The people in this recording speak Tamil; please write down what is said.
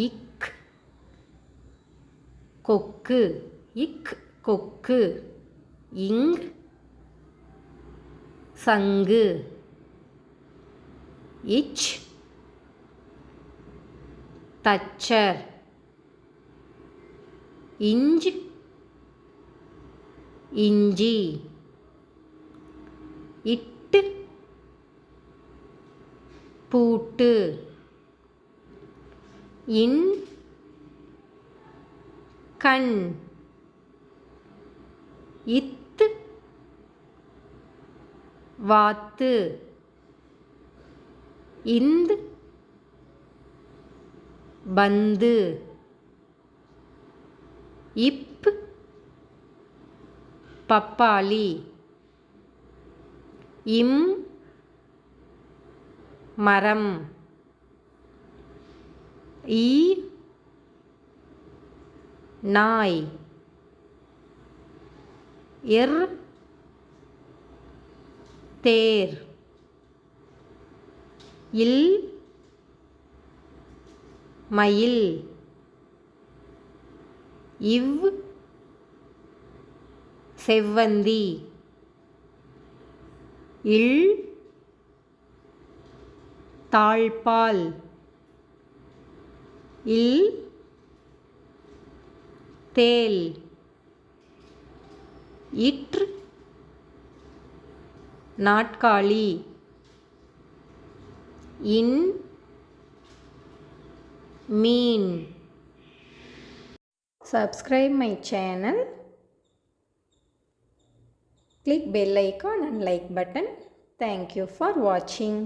இக் கொக்கு இக் கொக்கு. இங் சங்கு. இச் தச்சர். இஞ்ச் இஞ்சி. இட்டு பூட்டு. இன் கண். இத்து வாத்து. இந்து பந்து. இப் பப்பாளி. இம் மரம். ஈ நாய். இர் தேர். இல் மயில். இவ் செவ்வந்தி. இல் தாழ்பால். இல் தேல். இற்று நாட்காலி. இன் மீன். Subscribe my channel. Click bell icon and like button. Thank you for watching.